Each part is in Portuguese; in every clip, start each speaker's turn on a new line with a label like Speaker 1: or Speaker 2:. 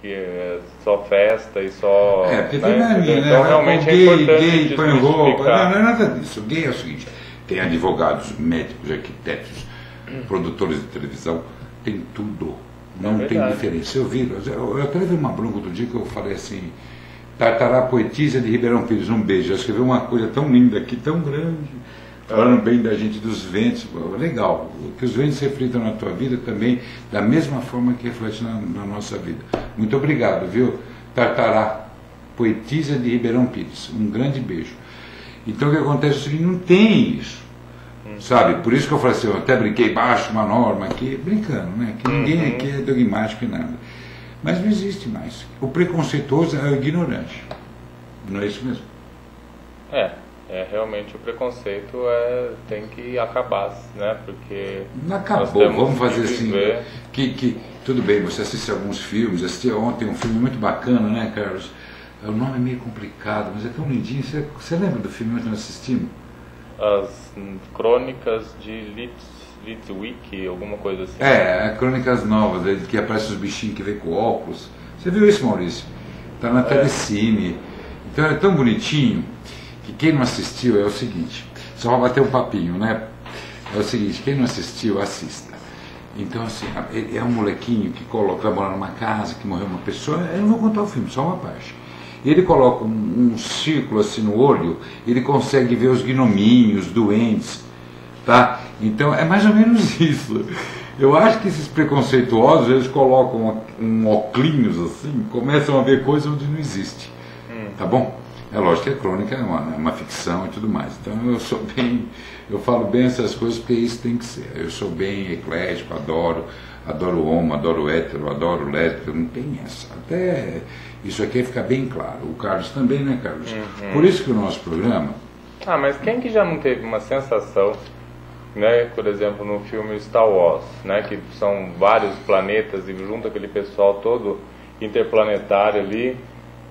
Speaker 1: que é só festa e só...
Speaker 2: Porque tem mania, né?
Speaker 1: Então realmente é
Speaker 2: gay põe roupa.
Speaker 1: desmistificar.
Speaker 2: Não é nada disso. Gay é o seguinte, tem advogados, médicos, arquitetos, produtores de televisão, tem tudo. Não tem
Speaker 1: verdade.
Speaker 2: diferença. Eu até vi uma bronca outro dia que eu falei assim, Tartará Poetisa de Ribeirão Pires, um beijo. Eu escrevi uma coisa tão linda aqui, tão grande, falando bem da gente, dos ventos. Legal, que os ventos reflitam na tua vida também, da mesma forma que reflete na nossa vida. Muito obrigado, viu? Tartará Poetisa de Ribeirão Pires, um grande beijo. Então o que acontece é o seguinte, não tem isso. Sabe? Por isso que eu falei assim, eu até brinquei baixo uma norma aqui, brincando, né? Que ninguém aqui é dogmático e nada. Mas não existe mais. O preconceituoso é o ignorante. Não é isso mesmo?
Speaker 1: Realmente o preconceito tem que acabar, né? Porque
Speaker 2: não acabou, vamos fazer assim. Tudo bem, você assiste alguns filmes, assisti ontem um filme muito bacana, né, Carlos? O nome é meio complicado, mas é tão lindinho. Você lembra do filme que nós assistimos?
Speaker 1: As Crônicas de Litwick, alguma coisa assim.
Speaker 2: Crônicas Novas, que aparecem os bichinhos que vêm com óculos. Você viu isso, Maurício? Está na Telecine. Então é tão bonitinho que quem não assistiu é o seguinte, só vai bater um papinho, né? É o seguinte, quem não assistiu, assista. Então assim, ele é um molequinho que vai morar numa casa, que morreu uma pessoa, eu não vou contar o filme, só uma parte. Ele coloca um círculo assim no olho, ele consegue ver os gnominhos, doentes, tá? Então é mais ou menos isso. Eu acho que esses preconceituosos, eles colocam um óculos assim, começam a ver coisas onde não existe, tá bom? É lógico que a crônica é uma ficção e tudo mais. Então eu falo bem essas coisas porque isso tem que ser. Eu sou bem eclético, adoro homo, adoro hétero, adoro lésbico, não tem essa. Até isso aqui fica bem claro. O Carlos também, né, Carlos? Por isso que o nosso programa...
Speaker 1: mas quem que já não teve uma sensação, né, por exemplo, no filme Star Wars, né, que são vários planetas e junta aquele pessoal todo interplanetário ali,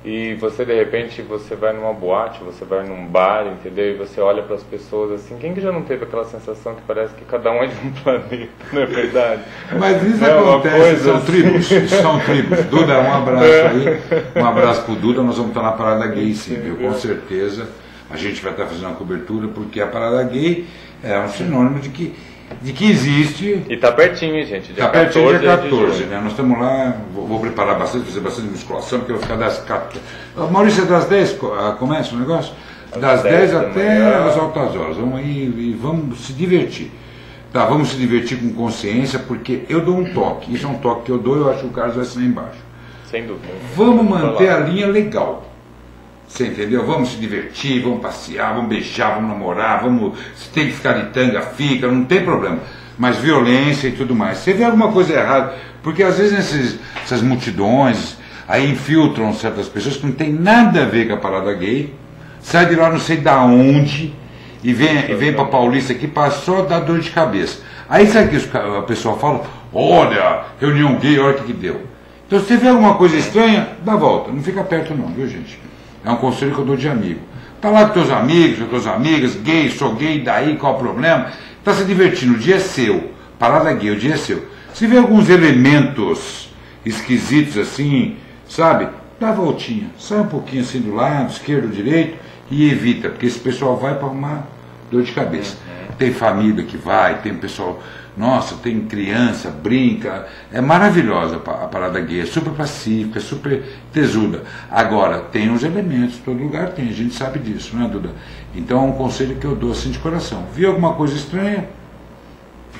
Speaker 1: e você de repente você vai numa boate, você vai num bar, entendeu? E você olha para as pessoas assim, quem que já não teve aquela sensação que parece que cada um é de um planeta, não é verdade?
Speaker 2: Mas isso acontece, são tribos. Duda, um abraço aí, um abraço pro Duda, nós vamos estar na Parada Gay sim, viu? Com certeza a gente vai estar fazendo uma cobertura, porque a Parada Gay é um sinônimo de que existe.
Speaker 1: E tá pertinho, gente.
Speaker 2: Tá pertinho, dia 14, né? Nós estamos lá, vou preparar bastante, fazer bastante musculação, porque eu vou ficar das 14. Maurício, das 10 começa o negócio? Das 10 até as altas horas. Vamos aí e vamos se divertir. Tá, vamos se divertir com consciência, porque eu dou um toque. Isso é um toque que eu dou e eu acho que o Carlos vai assinar embaixo.
Speaker 1: Sem dúvida.
Speaker 2: Vamos manter a linha legal. Você entendeu? Vamos se divertir, vamos passear, vamos beijar, vamos namorar, se tem que ficar de tanga, fica, não tem problema. Mas violência e tudo mais. Você vê alguma coisa errada, porque às vezes essas multidões aí infiltram certas pessoas que não tem nada a ver com a parada gay, sai de lá não sei da onde e vem para Paulista aqui para só dar dor de cabeça. Aí sabe que a pessoa fala, olha, reunião gay, olha o que deu. Então se você vê alguma coisa estranha, dá volta, não fica perto não, viu gente? É um conselho que eu dou de amigo. Tá lá com teus amigos, com tuas amigas, gay, sou gay, daí qual o problema? Tá se divertindo, o dia é seu. Parada gay, o dia é seu. Se vê alguns elementos esquisitos assim, sabe? Dá a voltinha, sai um pouquinho assim do lado, esquerdo, direito, e evita, porque esse pessoal vai para arrumar dor de cabeça. Tem família que vai, tem pessoal... Nossa, tem criança, brinca, é maravilhosa a parada gay, é super pacífica, é super tesuda. Agora, tem uns elementos, todo lugar tem, a gente sabe disso, né, Duda? Então é um conselho que eu dou assim de coração. Viu alguma coisa estranha?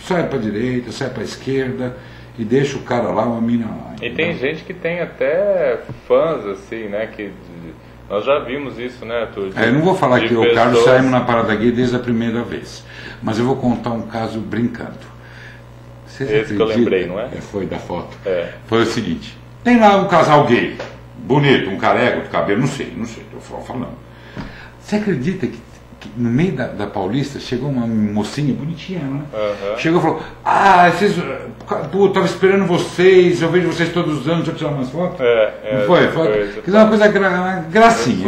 Speaker 2: Sai para a direita, sai para a esquerda e deixa o cara lá, uma mina lá.
Speaker 1: E tem gente que tem até fãs, assim, né, que... Nós já vimos isso, né, Arthur?
Speaker 2: Eu não vou falar que o Carlos saímos na parada gay desde a primeira vez, mas eu vou contar um caso brincando.
Speaker 1: Esse que eu lembrei, não é?
Speaker 2: Foi da foto. Foi o seguinte, tem lá um casal gay, bonito, um careca, de cabelo, não sei, estou falando. Você acredita que no meio da Paulista chegou uma mocinha bonitinha, né? Chegou e falou, eu estava esperando vocês, eu vejo vocês todos os anos, deixa eu tirar umas fotos. Não foi? Quer dizer, uma coisa, gracinha.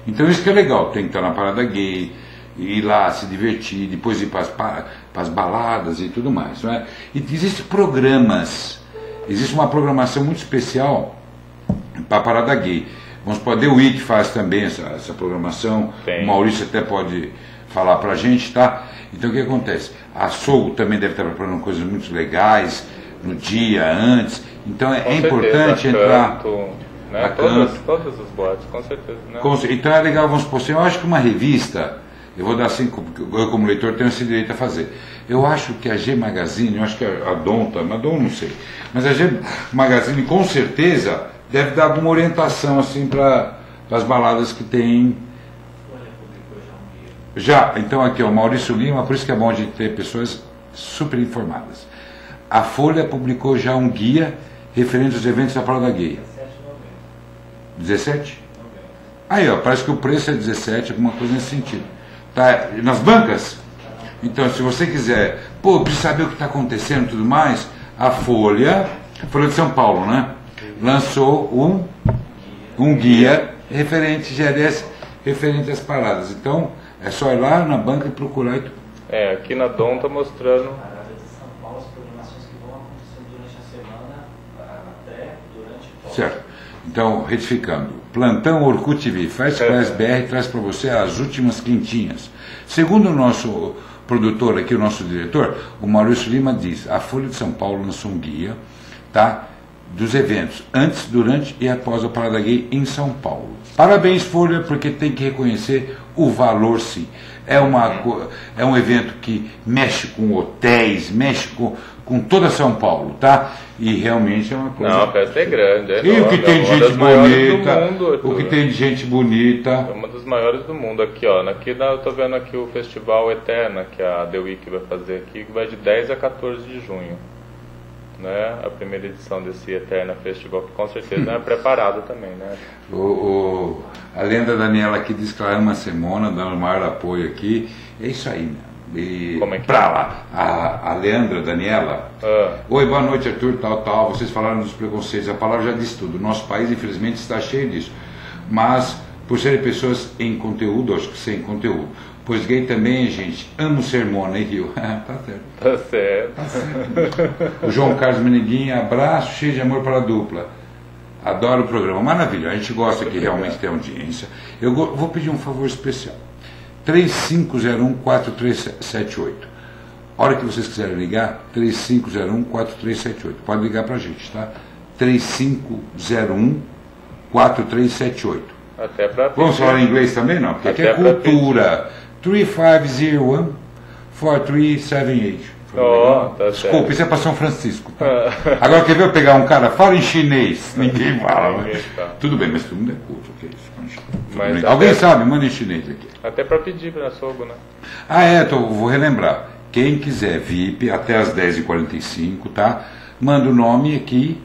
Speaker 2: Então isso que é legal, tem que estar na parada gay, ir lá se divertir, depois ir para as baladas e tudo mais, não é? E existem programas existe uma programação muito especial para a parada gay. Vamos supor, a The Week faz também essa programação,
Speaker 1: Tem.
Speaker 2: o Maurício até pode falar para a gente, tá? Então o que acontece? A Soul também deve estar preparando coisas muito legais no dia, antes. Então é importante entrar.
Speaker 1: Canto, né?
Speaker 2: A Canto.
Speaker 1: Todas as boates, com certeza. Né?
Speaker 2: Então é legal, vamos supor, eu acho que uma revista, eu vou dar assim, eu como leitor tenho esse direito a fazer. Eu acho que a G Magazine, eu acho que a Dom, não sei, mas a G Magazine com certeza deve dar alguma orientação assim para as baladas que tem. Já, então aqui ó, Maurício Lima, por isso que é bom a gente ter pessoas super informadas. A Folha publicou já um guia referente aos eventos da parada gay. 17? Aí ó, parece que o preço é 17, alguma coisa nesse sentido. Tá nas bancas? Então, se você quiser, pô, precisa saber o que está acontecendo e tudo mais, a Folha de São Paulo, né? Lançou um guia referente, GLS, referente às paradas. Então, é só ir lá na banca e procurar.
Speaker 1: Aqui na Dom está mostrando.
Speaker 3: Parada de São Paulo, as programações que vão acontecendo durante a semana, até durante o pós.
Speaker 2: Certo. Então, retificando, Plantão Orkut TV, First Class BR traz para você as últimas quentinhas. Segundo o nosso produtor aqui, o nosso diretor, o Maurício Lima diz, a Folha de São Paulo lançou um guia, tá, dos eventos antes, durante e após a Parada Gay em São Paulo. Parabéns, Folha, porque tem que reconhecer o valor, sim. É um evento que mexe com hotéis, mexe com toda São Paulo, tá? E realmente é uma coisa...
Speaker 1: Não, a festa é grande.
Speaker 2: E o que tem de gente bonita, o que tem de gente bonita...
Speaker 1: É uma das maiores do mundo aqui, ó. Eu tô vendo aqui o Festival Eterna, que a The Week vai fazer aqui, que vai de 10 a 14 de junho. Né? A primeira edição desse Eterna Festival, que com certeza é preparado também, né?
Speaker 2: A Lenda Daniela aqui diz que ela ama a Simona, dando o maior apoio aqui. É isso aí, né? E
Speaker 1: como é que
Speaker 2: pra lá, a Leandra Daniela. Oi, boa noite, Arthur, tal. Vocês falaram dos preconceitos, a palavra já diz tudo. Nosso país, infelizmente, está cheio disso. Mas, por serem pessoas em conteúdo, acho que sem conteúdo. Pois gay também, gente, amo sermona, hein, Rio? Tá certo.
Speaker 1: Tá certo.
Speaker 2: Tá certo. O João Carlos Meneguinha, abraço cheio de amor para a dupla. Adoro o programa. Maravilha, a gente gosta que realmente tem audiência. Eu vou pedir um favor especial. 3501-4378. Hora que vocês quiserem ligar, 3501-4378. Pode ligar pra gente, tá? 3501-4378.
Speaker 1: Até pra
Speaker 2: Vamos falar em inglês também, não? Porque aqui é cultura. 3501-4378.
Speaker 1: Tá
Speaker 2: Desculpa,
Speaker 1: certo.
Speaker 2: isso é para São Francisco. Tá? Agora quer ver eu pegar um cara, fala em chinês. Ninguém fala.
Speaker 1: Ninguém fala.
Speaker 2: Tudo bem, mas todo mundo é culto. Okay?
Speaker 1: Mas
Speaker 2: alguém sabe? Manda em chinês aqui.
Speaker 1: Até para pedir para açougue, né?
Speaker 2: Vou relembrar. Quem quiser VIP até as 10h45, tá? Manda o nome aqui,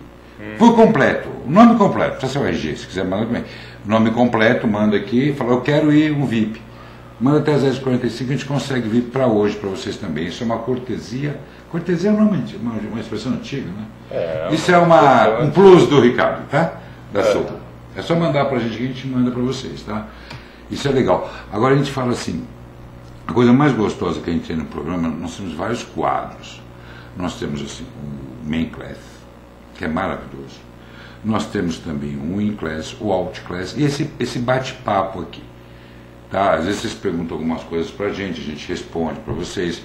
Speaker 2: por completo. O nome completo, precisa ser o RG, se quiser mandar também. O nome completo, manda aqui, fala, eu quero ir um VIP. Manda até as 10h45, a gente consegue VIP para hoje, para vocês também. Isso é uma cortesia. Cortesia é uma expressão antiga, né? Isso é um plus do Ricardo, tá? Da Sopa. É só mandar para a gente que a gente manda para vocês, tá? Isso é legal. Agora a gente fala assim, a coisa mais gostosa que a gente tem no programa, nós temos vários quadros. Nós temos assim, o Main Class, que é maravilhoso. Nós temos também o In Class, o Out Class, e esse bate-papo aqui. Tá? Às vezes vocês perguntam algumas coisas para a gente responde para vocês.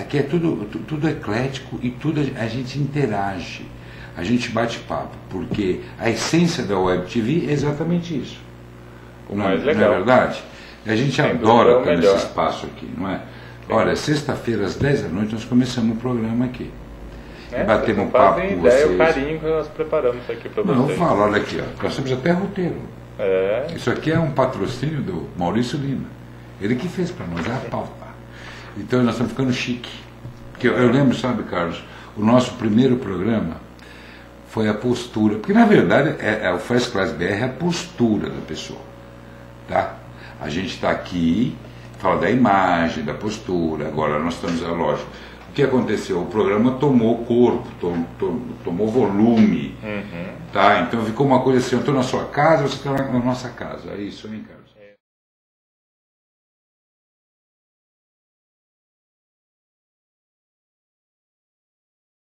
Speaker 2: Que é tudo eclético e tudo a gente interage. A gente bate papo, porque a essência da Web TV é exatamente isso. Não é verdade? E a gente adora estar nesse espaço aqui, não é? Olha, sexta-feira às 10 da noite nós começamos o programa aqui. Batemos um papo com vocês.
Speaker 1: O carinho que nós preparamos aqui para vocês.
Speaker 2: Não, eu falo, olha aqui, ó, nós temos até roteiro. Isso aqui é um patrocínio do Maurício Lima. Ele que fez para nós, é a pauta. Então nós estamos ficando chique. Porque eu lembro, sabe, Carlos, o nosso primeiro programa foi a postura, porque na verdade o First Class BR é a postura da pessoa, tá? A gente está aqui, fala da imagem, da postura, agora nós estamos, lógico, o que aconteceu? O programa tomou corpo, tomou volume, tá? Então ficou uma coisa assim, eu estou na sua casa, você está na nossa casa, é isso, hein, cara?